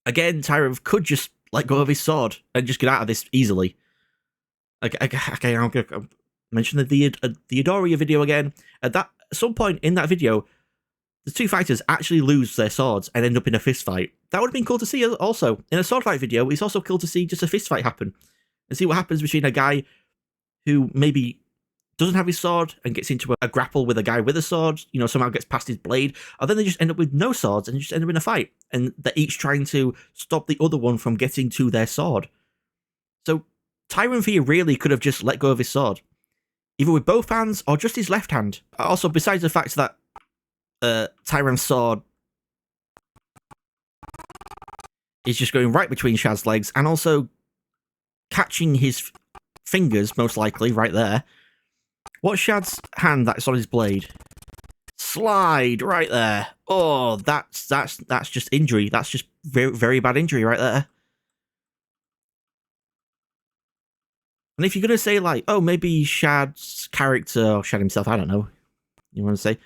Again, Tyrant could just let go of his sword and just get out of this easily. Okay, I'm going to mention the Adoria video again. At some point in that video, the two fighters actually lose their swords and end up in a fist fight. That would have been cool to see also. In a sword fight video, it's also cool to see just a fist fight happen. And see what happens between a guy who maybe doesn't have his sword and gets into a grapple with a guy with a sword, somehow gets past his blade, or then they just end up with no swords and just end up in a fight. And they're each trying to stop the other one from getting to their sword. So Tyrant here really could have just let go of his sword, either with both hands or just his left hand. Also, besides the fact that Tyrant's sword is just going right between Shad's legs and also catching his fingers, most likely, right there. What's Shad's hand that's on his blade? Slide right there. Oh, that's just injury. That's just very, very bad injury right there. And if you're going to say, oh, maybe Shad's character, or Shad himself, I don't know, you want to say,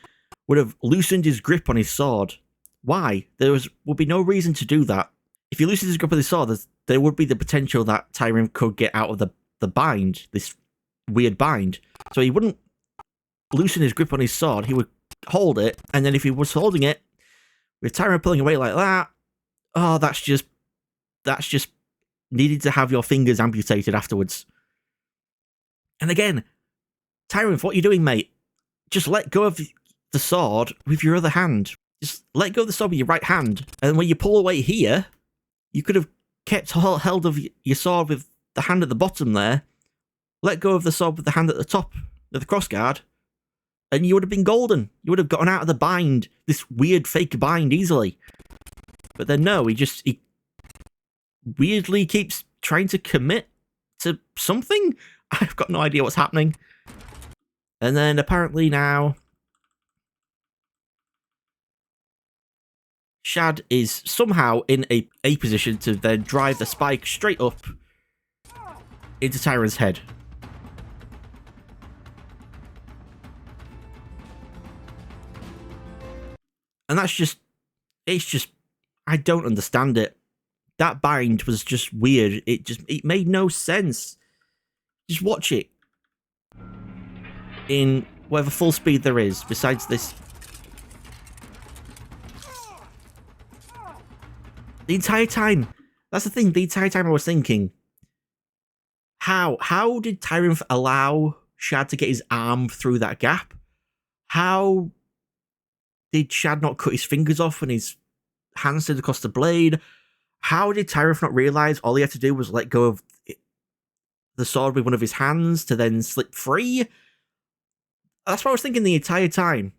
would have loosened his grip on his sword. Why? There would be no reason to do that. If he loosens his grip on his sword, there would be the potential that Tyrant could get out of the bind, this weird bind. So he wouldn't loosen his grip on his sword, he would hold it, and then if he was holding it, with Tyrant pulling away like that, oh, that's just needed to have your fingers amputated afterwards. And again, Tyrant, what are you doing, mate? Just let go of the sword with your other hand. Just let go of the sword with your right hand. And when you pull away here, you could have kept hold of your sword with the hand at the bottom there, let go of the sword with the hand at the top of the crossguard, and you would have been golden. You would have gotten out of the bind, this weird fake bind, easily. But then no, he weirdly keeps trying to commit to something. I've got no idea what's happening. And then apparently now, Shad is somehow in a position to then drive the spike straight up into Tyron's head. And that's just, I don't understand it. That bind was just weird. It made no sense. Just watch it in whatever full speed there is, besides this. The entire time, that's the thing, the entire time I was thinking, how did Tyron allow Shad to get his arm through that gap? How did Shad not cut his fingers off when his hands slid across the blade? How did Tyron not realize all he had to do was let go of the sword with one of his hands to then slip free? That's what I was thinking the entire time.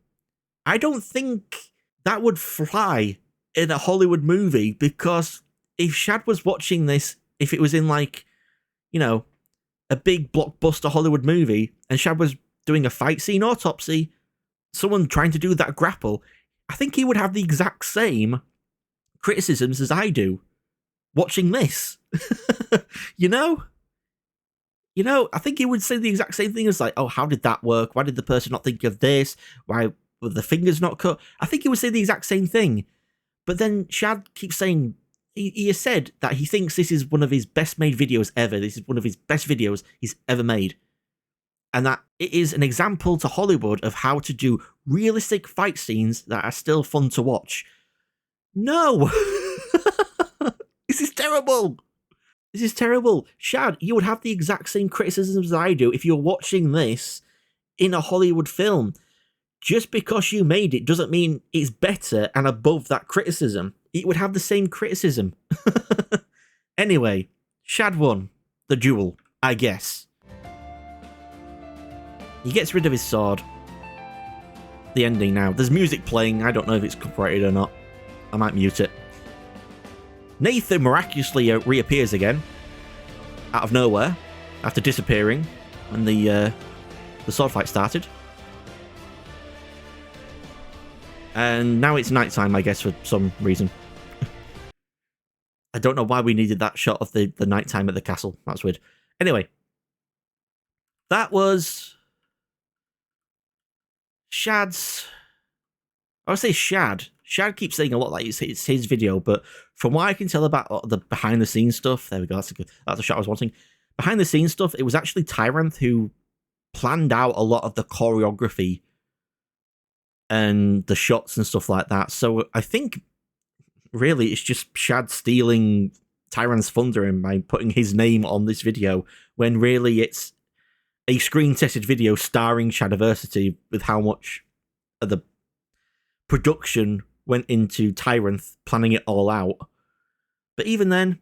I don't think that would fly in a Hollywood movie, because if Shad was watching this, if it was in like, you know, a big blockbuster Hollywood movie, and Shad was doing a fight scene, Autopsy, someone trying to do that grapple, I think he would have the exact same criticisms as I do watching this. You know, I think he would say the exact same thing as like, oh, how did that work? Why did the person not think of this? Why were the fingers not cut? I think he would say the exact same thing. But then Shad keeps saying, he has said that he thinks this is one of his best made videos ever. This is one of his best videos he's ever made. And that it is an example to Hollywood of how to do realistic fight scenes that are still fun to watch. No! This is terrible! This is terrible. Shad, you would have the exact same criticisms as I do if you're watching this in a Hollywood film. Just because you made it doesn't mean it's better and above that criticism. It would have the same criticism. Anyway, Shad won the duel, I guess. He gets rid of his sword. The ending now. There's music playing. I don't know if it's copyrighted or not. I might mute it. Nathan miraculously reappears again, out of nowhere, after disappearing when the sword fight started. And now it's nighttime, I guess, for some reason. I don't know why we needed that shot of the nighttime at the castle. That's weird. Anyway, that was Shad's. I would say Shad. Shad keeps saying a lot like it's his video, but from what I can tell about the behind the scenes stuff, there we go. That's a shot I was wanting. Behind the scenes stuff, it was actually Tyranth who planned out a lot of the choreography and the shots and stuff like that. So I think really it's just Shad stealing Tyranth's thunder and by putting his name on this video, when really it's a screen tested video starring Shadiversity, with how much of the production went into Tyranth planning it all out. But even then,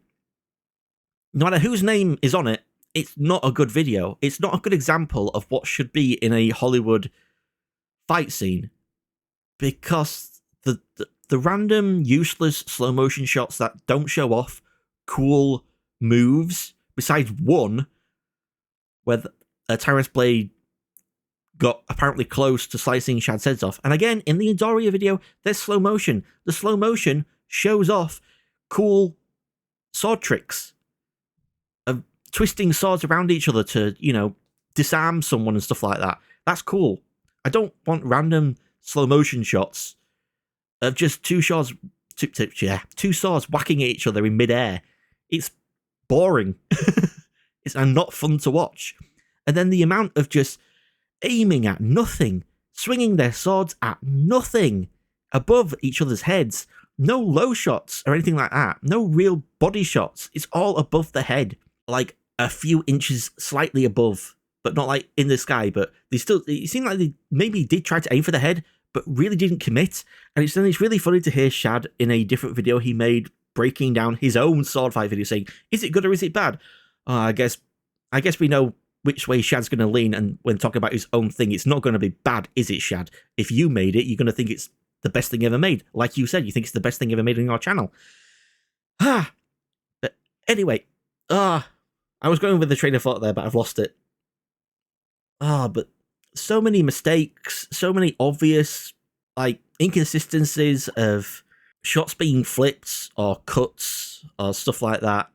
no matter whose name is on it, it's not a good video. It's not a good example of what should be in a Hollywood fight scene. Because the random, useless slow motion shots that don't show off cool moves, besides one, where Tyranth's blade got apparently close to slicing Shad's heads off. And again, in the Midoriya video, there's slow motion. The slow motion shows off cool sword tricks of twisting swords around each other to, you know, disarm someone and stuff like that. That's cool. I don't want random slow motion shots of just two swords whacking at each other in midair. It's boring. It's not fun to watch. And then the amount of just aiming at nothing, swinging their swords at nothing above each other's heads. No low shots or anything like that. No real body shots. It's all above the head, like a few inches slightly above, but not like in the sky. But it seemed like they maybe did try to aim for the head, but really didn't commit. And it's really funny to hear Shad in a different video he made breaking down his own sword fight video saying, is it good or is it bad? I guess we know which way Shad's going to lean, and when talking about his own thing, it's not going to be bad, is it, Shad? If you made it, you're going to think it's the best thing ever made. Like you said, you think it's the best thing ever made on your channel. But anyway, I was going with the train of thought there, but I've lost it. But so many mistakes, so many obvious, like, inconsistencies of shots being flipped or cuts or stuff like that.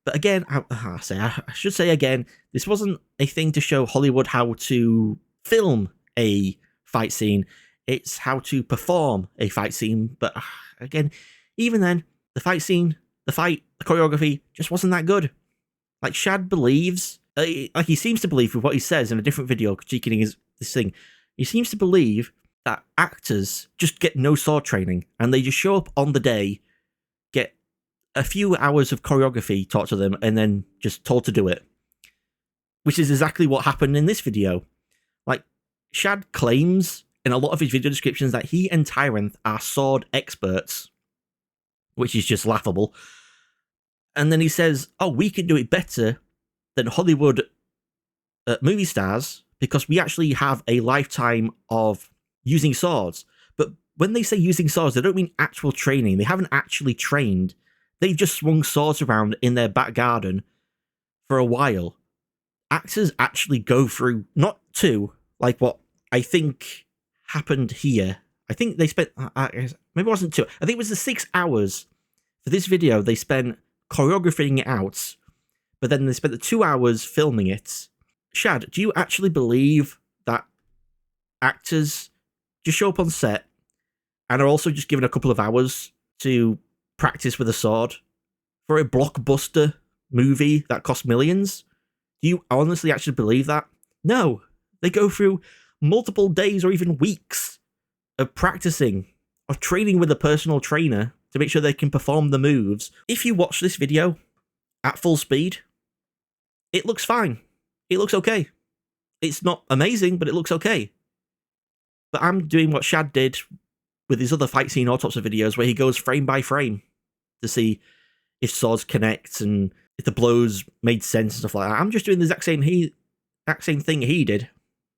But again, I should say again, this wasn't a thing to show Hollywood how to film a fight scene. It's how to perform a fight scene. But again, even then, the fight scene, the choreography just wasn't that good. Like, Shad believes, like, he seems to believe with what he says in a different video critiquing this thing, he seems to believe that actors just get no sword training and they just show up on the day, get a few hours of choreography taught to them, and then just told to do it. Which is exactly what happened in this video. Like, Shad claims in a lot of his video descriptions that he and Tyrant are sword experts, which is just laughable. And then he says, oh, we can do it better than Hollywood movie stars because we actually have a lifetime of using swords. But when they say using swords, they don't mean actual training. They haven't actually trained. They've just swung swords around in their back garden for a while. Actors actually go through, not two, like what I think happened here. I think they spent, maybe it wasn't 2. I think it was the 6 hours for this video they spent choreographing it out, but then they spent the 2 hours filming it. Shad, do you actually believe that actors just show up on set and are also just given a couple of hours to practice with a sword for a blockbuster movie that cost millions? Do you honestly actually believe that? No. They go through multiple days or even weeks of practicing, of training with a personal trainer to make sure they can perform the moves. If you watch this video at full speed, it looks fine. It looks okay. It's not amazing, but it looks okay. But I'm doing what Shad did with his other fight scene autopsy videos, where he goes frame by frame to see if swords connect and if the blows made sense and stuff like that. I'm just doing the exact same thing he did.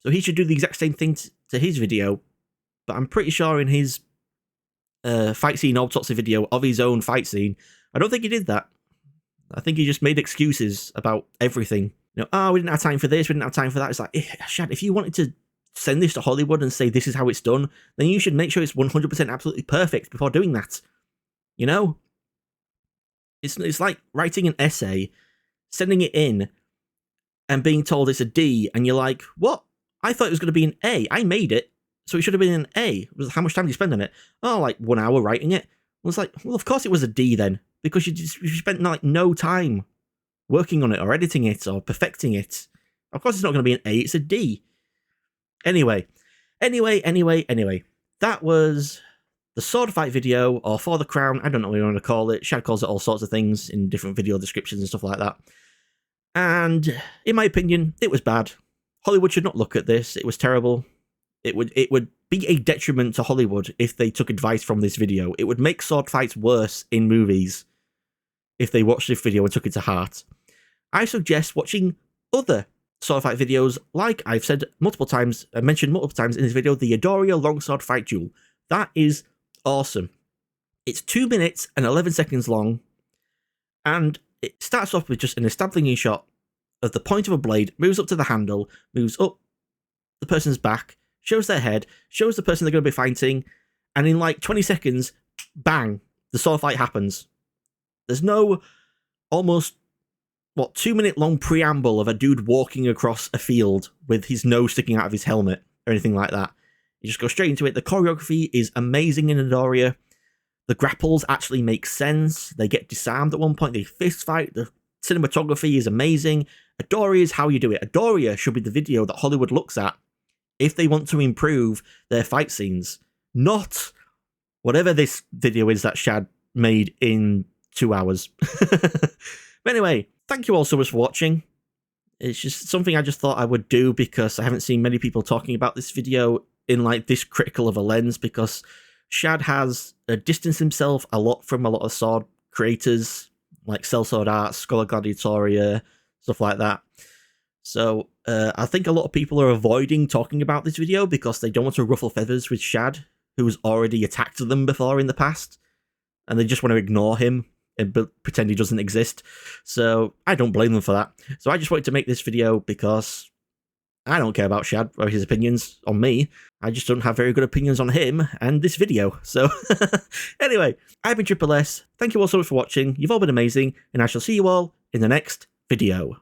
So he should do the exact same thing to his video. But I'm pretty sure in his fight scene autopsy video of his own fight scene, I don't think he did that. I think he just made excuses about everything. You know, oh, we didn't have time for this, we didn't have time for that. It's like, Shad, if you wanted to send this to Hollywood and say this is how it's done, then you should make sure it's 100% absolutely perfect before doing that. You know? It's like writing an essay, sending it in, and being told it's a D, and you're like, what? I thought it was going to be an A. I made it, so it should have been an A. How much time did you spend on it? Oh, like 1 hour writing it. I was like, well, of course it was a D then, because you spent like no time working on it or editing it or perfecting it. Of course it's not going to be an A, it's a D. Anyway. That was the sword fight video, or For the Crown, I don't know what you want to call it. Shad calls it all sorts of things in different video descriptions and stuff like that. And in my opinion, it was bad. Hollywood should not look at this. It was terrible. It would be a detriment to Hollywood if they took advice from this video. It would make sword fights worse in movies if they watched this video and took it to heart. I suggest watching other sword fight videos, like I've said multiple times, I mentioned multiple times in this video, the Midoriya longsword fight duel. That is awesome. It's 2 minutes and 11 seconds long, and it starts off with just an establishing shot of the point of a blade, moves up to the handle, moves up the person's back, shows their head, shows the person they're going to be fighting, and in like 20 seconds, bang, the sword fight happens. There's no almost, 2-minute long preamble of a dude walking across a field with his nose sticking out of his helmet or anything like that. You just go straight into it. The choreography is amazing in Midoriya. The grapples actually make sense. They get disarmed at one point. They fist fight. The cinematography is amazing. Midoriya is how you do it. Midoriya should be the video that Hollywood looks at if they want to improve their fight scenes. Not whatever this video is that Shad made in 2 hours. But anyway, thank you all so much for watching. It's just something I just thought I would do because I haven't seen many people talking about this video in like this critical of a lens, because Shad has distanced himself a lot from a lot of sword creators like Cell Sword Arts, Scholar Gladiatoria, stuff like that. So I think a lot of people are avoiding talking about this video because they don't want to ruffle feathers with Shad, who's already attacked them before in the past, and they just want to ignore him and pretend he doesn't exist. So I don't blame them for that. So I just wanted to make this video because I don't care about Shad or his opinions on me. I just don't have very good opinions on him and this video. So anyway, I've been Triple S. Thank you all so much for watching. You've all been amazing, and I shall see you all in the next video.